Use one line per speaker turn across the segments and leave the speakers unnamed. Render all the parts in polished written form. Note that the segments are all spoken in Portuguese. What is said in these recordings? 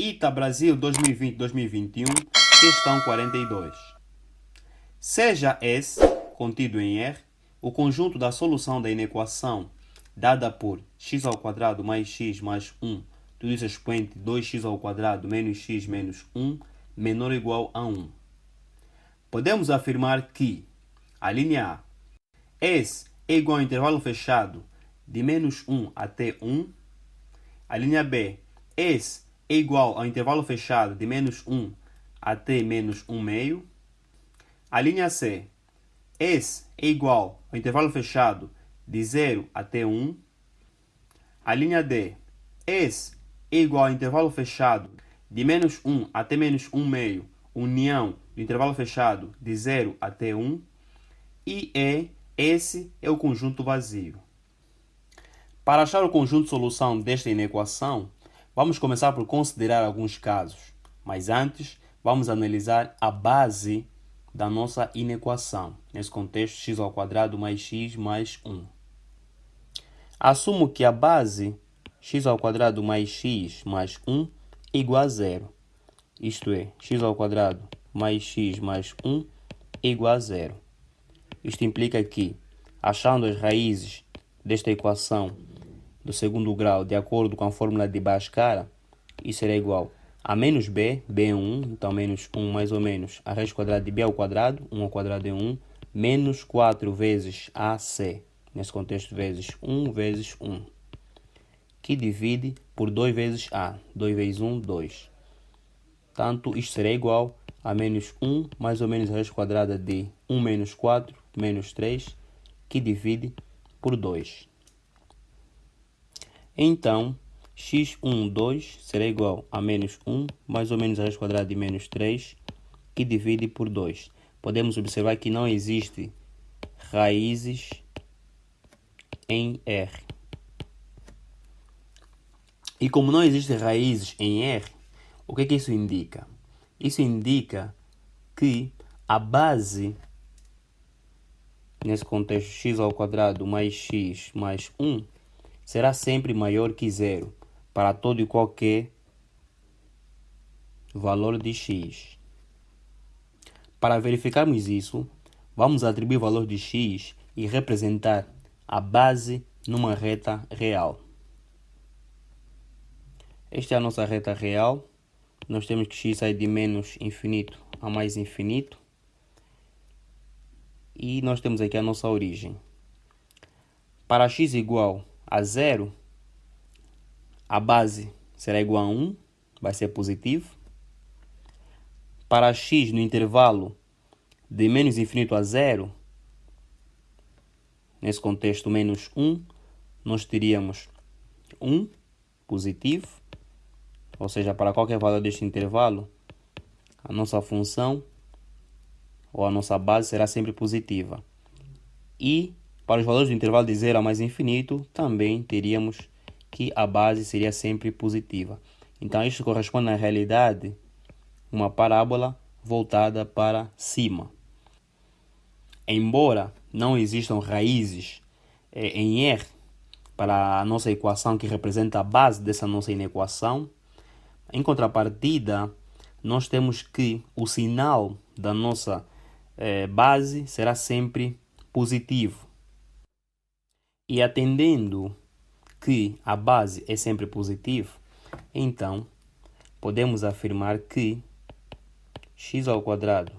ITA Brasil 2020-2021, questão 42. Seja S, contido em R, o conjunto da solução da inequação dada por x² mais x mais 1, tudo isso expoente 2x² menos x menos 1, menor ou igual a 1. Podemos afirmar que a linha A, S é igual ao intervalo fechado de menos 1 até 1. A linha B, S é igual ao intervalo fechado de menos 1 até menos 1 meio. A linha C, S é igual ao intervalo fechado de 0 até 1. A linha D, S é igual ao intervalo fechado de menos 1 até menos 1 meio, união do intervalo fechado de 0 até 1. E E, esse é o conjunto vazio. Para achar o conjunto de solução desta inequação, vamos começar por considerar alguns casos. Mas antes, vamos analisar a base da nossa inequação. Nesse contexto, x² mais x mais 1. Assumo que a base x² mais x mais 1 é igual a 0. Isto é, x² mais x mais 1 é igual a 0. Isto implica que, achando as raízes desta equação do segundo grau de acordo com a fórmula de Bhaskara, isso será igual a menos b, b é 1, então menos 1 mais ou menos a raiz quadrada de b ao quadrado, 1 ao quadrado é 1, menos 4 vezes ac, nesse contexto vezes 1 vezes 1, que divide por 2 vezes a, 2 vezes 1, 2. Portanto, isto será igual a menos 1 mais ou menos a raiz quadrada de 1 menos 4 menos 3, que divide por 2. Então, x12 será igual a menos 1 mais ou menos a raiz quadrada de menos 3, que divide por 2. Podemos observar que não existe raízes em R. E como não existe raízes em R, o que isso indica? Isso indica que a base, nesse contexto x² mais x mais 1, será sempre maior que 0 para todo e qualquer valor de x. Para verificarmos isso, vamos atribuir o valor de x e representar a base numa reta real. Esta é a nossa reta real. Nós temos que x sai de menos infinito a mais infinito. E nós temos aqui a nossa origem. Para x igual a 0, a base será igual a 1, vai ser positivo. Para x no intervalo de menos infinito a 0, nesse contexto menos 1, nós teríamos 1 positivo, ou seja, para qualquer valor deste intervalo, a nossa função ou a nossa base será sempre positiva. E para os valores do intervalo de 0 a mais infinito, também teríamos que a base seria sempre positiva. Então, isto corresponde, na realidade, uma parábola voltada para cima. Embora não existam raízes em R para a nossa equação que representa a base dessa nossa inequação, em contrapartida, nós temos que o sinal da nossa base será sempre positivo. E atendendo que a base é sempre positiva, então podemos afirmar que x²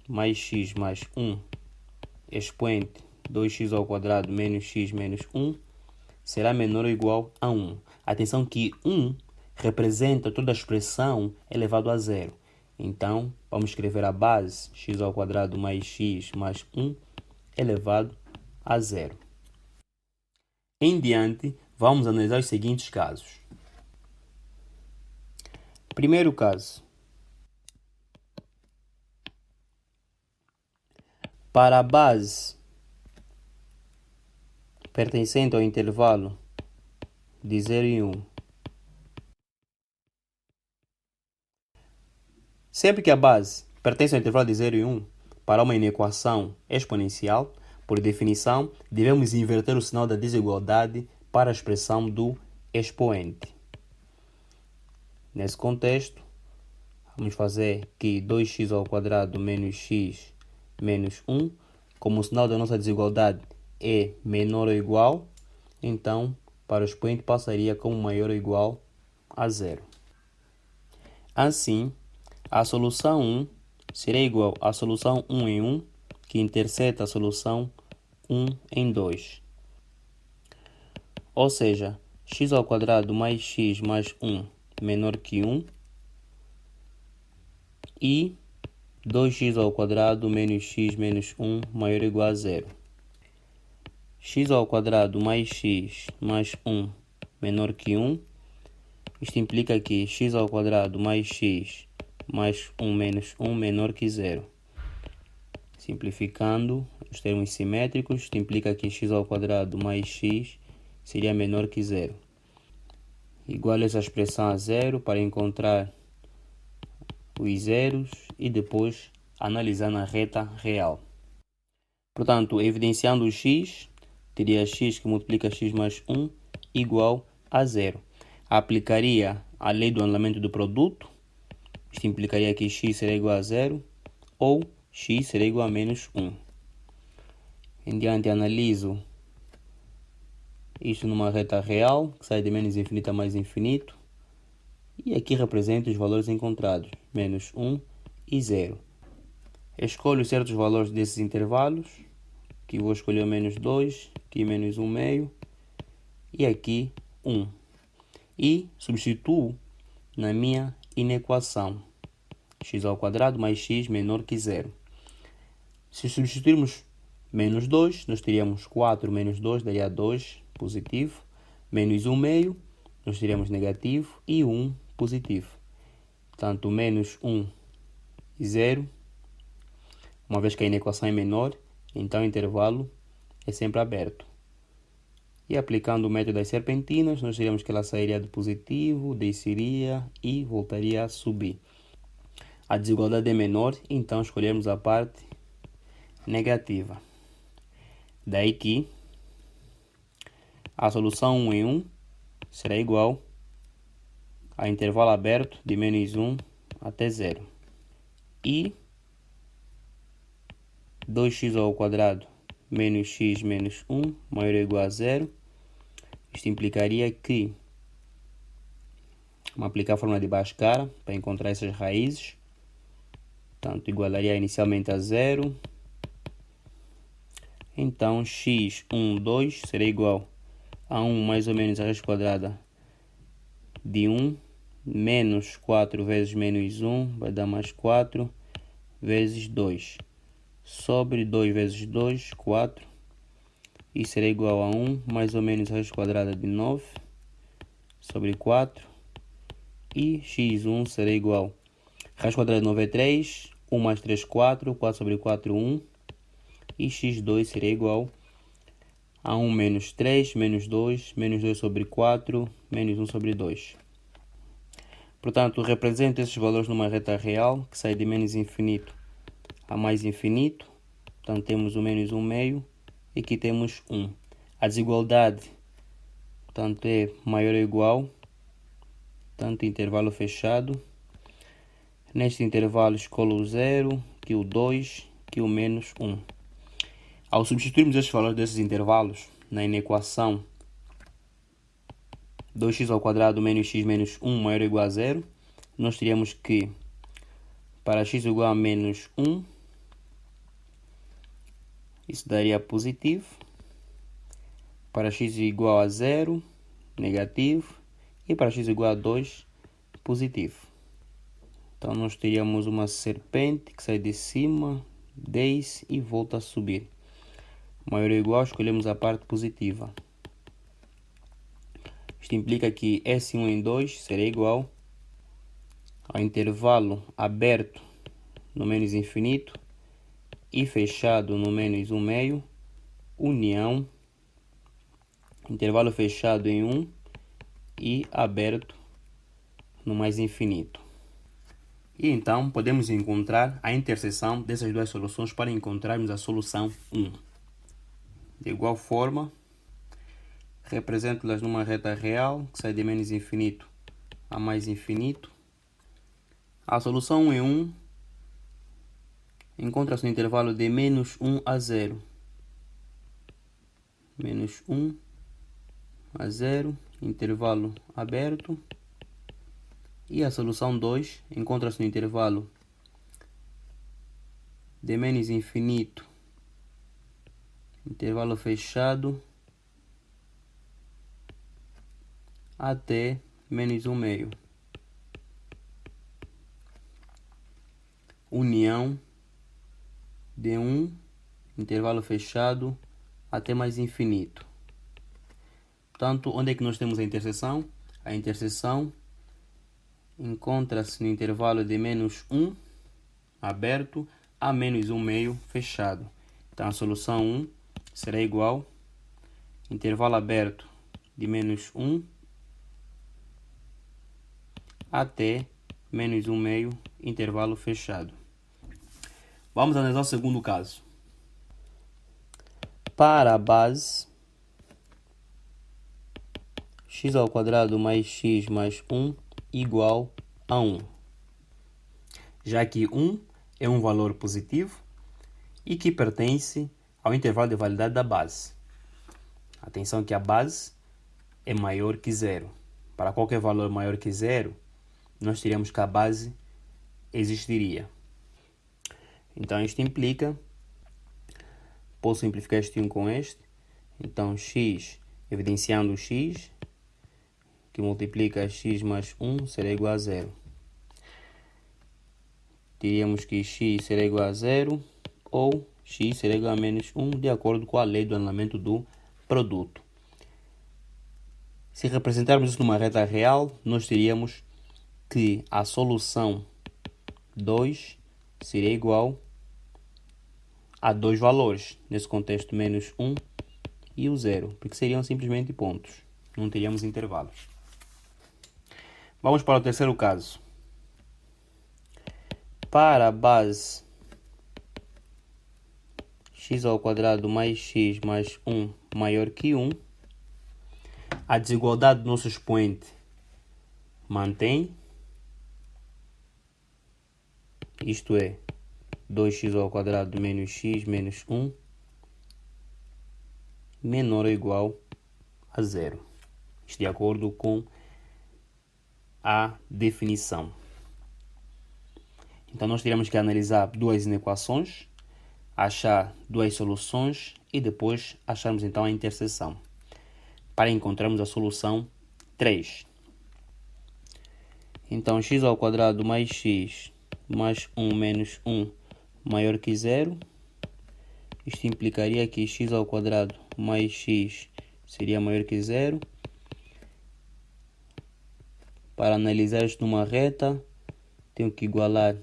mais x mais 1 expoente 2x² menos x menos 1 será menor ou igual a 1. Atenção que 1 representa toda a expressão elevado a 0. Então, vamos escrever a base x² mais x mais 1 elevado a 0. Em diante, vamos analisar os seguintes casos. Primeiro caso. Para a base pertencente ao intervalo de 0 e 1, sempre que a base pertence ao intervalo de 0 e 1, para uma inequação exponencial, por definição, devemos inverter o sinal da desigualdade para a expressão do expoente. Nesse contexto, vamos fazer que 2x² menos x menos 1, como o sinal da nossa desigualdade é menor ou igual, então para o expoente passaria como maior ou igual a zero. Assim, a solução 1 será igual à solução 1 em 1, que intercepta a solução 1 em 2. Ou seja, x² mais x mais 1 menor que 1 e 2x² menos x menos 1 maior ou igual a zero. x² mais x mais 1 menor que 1. Isto implica que x² mais x mais 1 menos 1 menor que zero. Simplificando os termos simétricos, isto implica que x² mais x seria menor que zero. Iguale essa expressão a zero para encontrar os zeros e depois analisar na reta real. Portanto, evidenciando o x, teria x que multiplica x mais 1 igual a zero. Aplicaria a lei do anulamento do produto. Isto implicaria que x será igual a zero ou x será igual a menos 1. Em diante, analiso isto numa reta real, que sai de menos infinito a mais infinito. E aqui represento os valores encontrados, menos 1 e 0. Escolho certos valores desses intervalos, que vou escolher menos 2, aqui menos 1 meio, e aqui 1. E substituo na minha inequação, x² mais x menor que 0. Se substituirmos menos 2, nós teríamos 4 menos 2, daria 2, positivo. Menos 1 meio, nós teríamos negativo. E 1, positivo. Portanto, menos 1 e 0. Uma vez que a inequação é menor, então o intervalo é sempre aberto. E aplicando o método das serpentinas, nós teríamos que ela sairia de positivo, desceria e voltaria a subir. A desigualdade é menor, então escolhemos a parte negativa. Daí que a solução 1 em 1 será igual a intervalo aberto de menos 1 até 0. E 2x² menos x menos 1 maior ou igual a 0. Isto implicaria que, vamos aplicar a fórmula de Bhaskara para encontrar essas raízes. Portanto, igualaria inicialmente a 0. Então, x12 será igual a 1 mais ou menos a raiz quadrada de 1, menos 4 vezes menos 1, vai dar mais 4, vezes 2. Sobre 2 vezes 2, 4. E será igual a 1 mais ou menos a raiz quadrada de 9, sobre 4. E x1 será igual a raiz quadrada de 9 é 3, 1 mais 3, 4, 4 sobre 4, 1. E x2 será igual a 1 menos 3, menos 2 sobre 4, menos 1 sobre 2. Portanto, represento esses valores numa reta real, que sai de menos infinito a mais infinito. Portanto, temos o menos 1 meio e aqui temos 1. A desigualdade, portanto, é maior ou igual, portanto, intervalo fechado. Neste intervalo, escolho o 0, aqui o 2, aqui o menos 1. Ao substituirmos estes valores desses intervalos na inequação 2x² menos x menos 1 maior ou igual a 0, nós teríamos que, para x igual a menos 1, isso daria positivo. Para x igual a 0, negativo. E para x igual a 2, positivo. Então, nós teríamos uma serpente que sai de cima, desce e volta a subir. Maior ou igual, escolhemos a parte positiva. Isto implica que S1 em 2 será igual ao intervalo aberto no menos infinito e fechado no menos 1 meio, união, intervalo fechado em 1 e aberto no mais infinito. E então podemos encontrar a interseção dessas duas soluções para encontrarmos a solução 1. De igual forma, represento-las numa reta real, que sai de menos infinito a mais infinito. A solução 1 em 1 encontra-se no intervalo de menos 1 a 0. Menos 1 a 0, intervalo aberto. E a solução 2 encontra-se no intervalo de menos infinito, intervalo fechado, até menos 1 meio. União de 1, intervalo fechado, até mais infinito. Portanto, onde é que nós temos a interseção? A interseção encontra-se no intervalo de menos 1 aberto a menos 1 meio fechado. Então, a solução 1 será igual intervalo aberto de menos 1 até menos 1 meio, intervalo fechado. Vamos analisar o segundo caso. Para a base x ao quadrado mais x mais 1 igual a 1. Já que 1 é um valor positivo e que pertence ao intervalo de validade da base. Atenção que a base é maior que 0. Para qualquer valor maior que 0, nós teríamos que a base existiria. Então, isto implica, posso simplificar este 1 com este, então x, evidenciando o x, que multiplica x mais 1, será igual a 0. Teríamos que x será igual a 0 ou x será igual a menos 1, de acordo com a lei do anulamento do produto. Se representarmos isso numa reta real, nós teríamos que a solução 2 seria igual a dois valores, nesse contexto menos 1 e o 0, porque seriam simplesmente pontos, não teríamos intervalos. Vamos para o terceiro caso. Para a base x ao quadrado mais x mais 1 maior que 1, a desigualdade do nosso expoente mantém, isto é, 2x ao quadrado menos x menos 1 menor ou igual a 0. Isto de acordo com a definição. Então, nós teremos que analisar duas inequações, achar duas soluções e depois acharmos então a interseção, para encontrarmos a solução 3. Então, x ao quadrado mais x mais 1 menos 1 maior que 0. Isto implicaria que x ao quadrado mais x seria maior que 0. Para analisar isto numa reta, tenho que igualar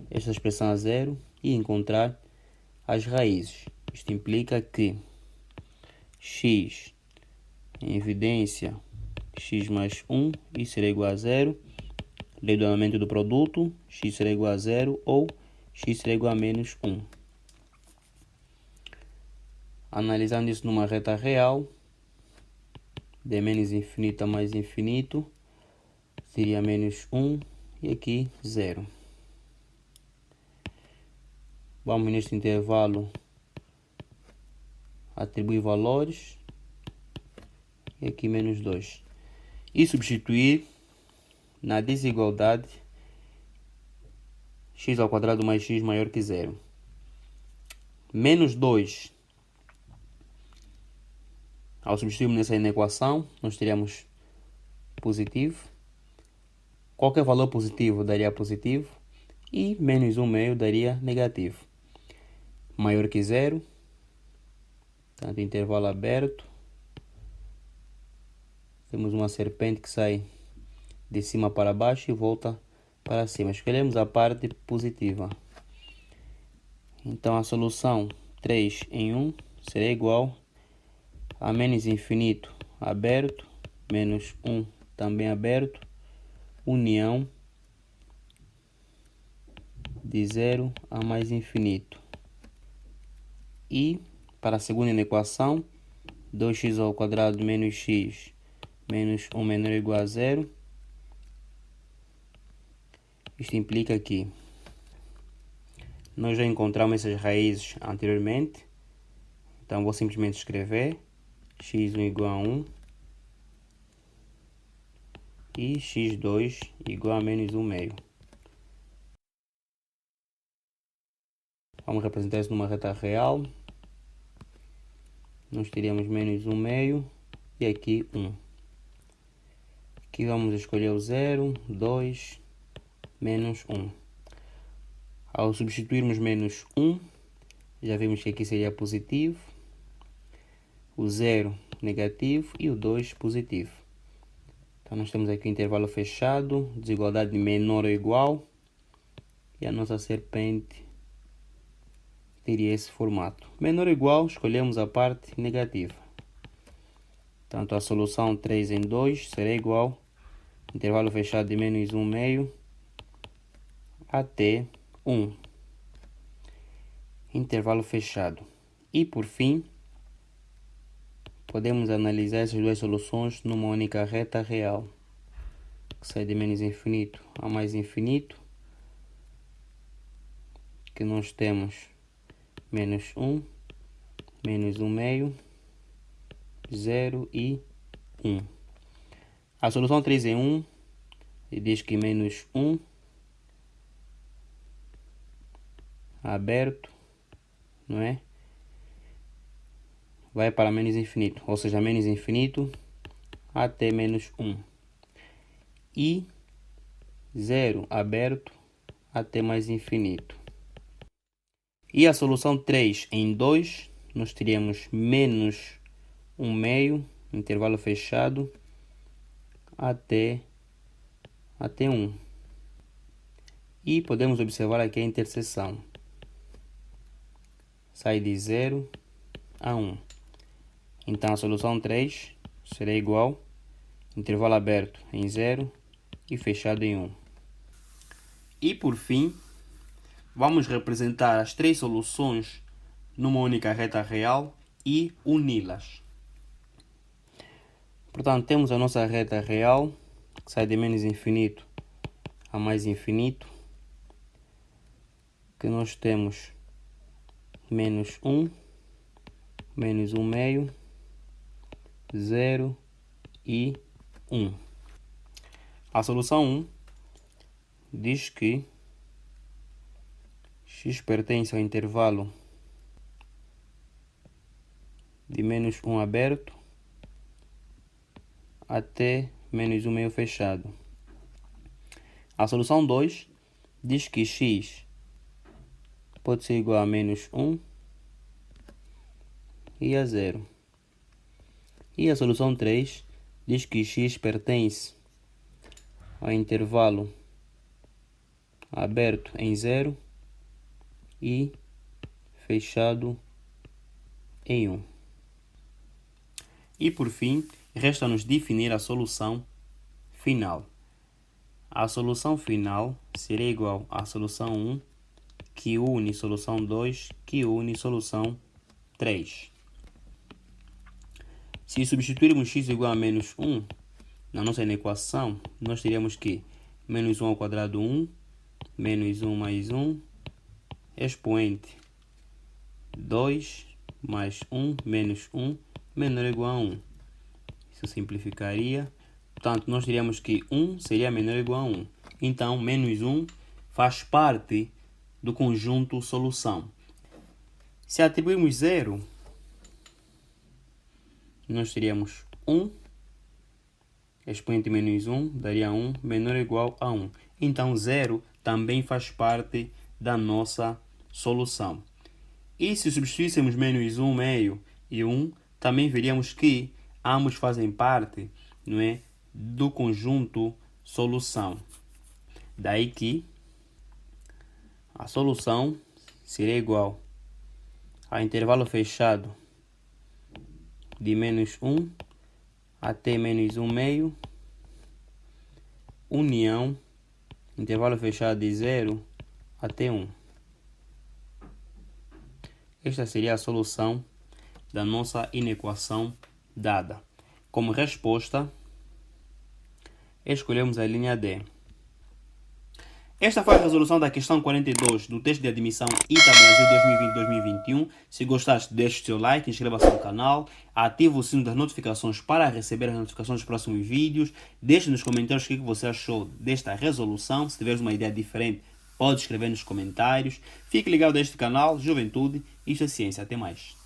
esta expressão a 0 e encontrar as raízes. Isto implica que x em evidência x mais 1, isso será igual a 0. Lei do anulamento do produto, x será igual a 0 ou x será igual a menos 1. Analisando isso numa reta real, de menos infinito a mais infinito, seria menos 1 e aqui 0. Vamos neste intervalo atribuir valores e aqui menos 2. E substituir na desigualdade x ao quadrado mais x maior que 0. Menos 2, ao substituirmos nessa inequação, nós teríamos positivo. Qualquer valor positivo daria positivo e menos 1 meio daria negativo. Maior que 0, portanto, intervalo aberto. Temos uma serpente que sai de cima para baixo e volta para cima. Escolhemos a parte positiva. Então, a solução 3 em 1 será igual a menos infinito aberto, menos 1 também aberto, união de 0 a mais infinito. E, para a segunda equação, 2x ao quadrado menos x menos 1 menor ou igual a 0. Isto implica que nós já encontramos essas raízes anteriormente. Então vou simplesmente escrever x1 igual a 1 e x2 igual a menos 1 meio. Vamos representar isso numa reta real. Nós teríamos menos 1 meio e aqui 1. Aqui vamos escolher o 0, 2, menos 1. Ao substituirmos menos 1, já vimos que aqui seria positivo, o 0 negativo e o 2 positivo. Então nós temos aqui o intervalo fechado, desigualdade menor ou igual, e a nossa serpente teria esse formato. Menor ou igual, escolhemos a parte negativa. Portanto, a solução 3 em 2 será igual intervalo fechado de menos 1 meio até 1. Intervalo fechado. E por fim, podemos analisar essas duas soluções numa única reta real, que sai de menos infinito a mais infinito, que nós temos menos 1, menos 1 meio, 0 e 1. A solução 3 em 1 diz que menos 1 aberto, não é? Vai para menos infinito, ou seja, menos infinito até menos 1. E 0 aberto até mais infinito. E a solução 3 em 2, nós teríamos menos 1 meio, intervalo fechado, até 1. E podemos observar aqui a interseção. Sai de 0 a 1. Então a solução 3 será igual, intervalo aberto em 0 e fechado em 1. E por fim, vamos representar as três soluções numa única reta real e uni-las. Portanto, temos a nossa reta real, que sai de menos infinito a mais infinito, que nós temos menos 1, menos 1 meio, 0 e 1. A solução 1 diz que x pertence ao intervalo de menos 1 aberto até menos 1 meio fechado. A solução 2 diz que x pode ser igual a menos 1 e a 0. E a solução 3 diz que x pertence ao intervalo aberto em 0 e fechado em 1. E por fim, resta-nos definir a solução final. A solução final será igual à solução 1, que une solução 2, que une solução 3. Se substituirmos x igual a menos 1 na nossa equação, nós teríamos que menos 1 ao quadrado 1, menos 1 mais 1, expoente 2 mais 1 menos 1 menor ou igual a 1. Isso simplificaria. Portanto, nós teríamos que 1 seria menor ou igual a 1. Então, menos 1 faz parte do conjunto solução. Se atribuirmos 0, nós teríamos 1, expoente menos 1 daria 1 menor ou igual a 1. Então, 0 também faz parte da nossa solução. E se substituíssemos menos 1 meio e 1, também veríamos que ambos fazem parte, não é, do conjunto solução. Daí que a solução seria igual ao intervalo fechado de menos 1 até menos 1 meio, união, intervalo fechado de 0 até 1. Esta seria a solução da nossa inequação dada. Como resposta, escolhemos a linha D. Esta foi a resolução da questão 42 do teste de admissão ITA Brasil 2020-2021. Se gostaste, deixe o seu like, inscreva-se no canal, ative o sino das notificações para receber as notificações dos próximos vídeos. Deixe nos comentários o que você achou desta resolução. Se tiveres uma ideia diferente, pode escrever nos comentários. Fique ligado a este canal, Juventude, Isto é Ciência. Até mais.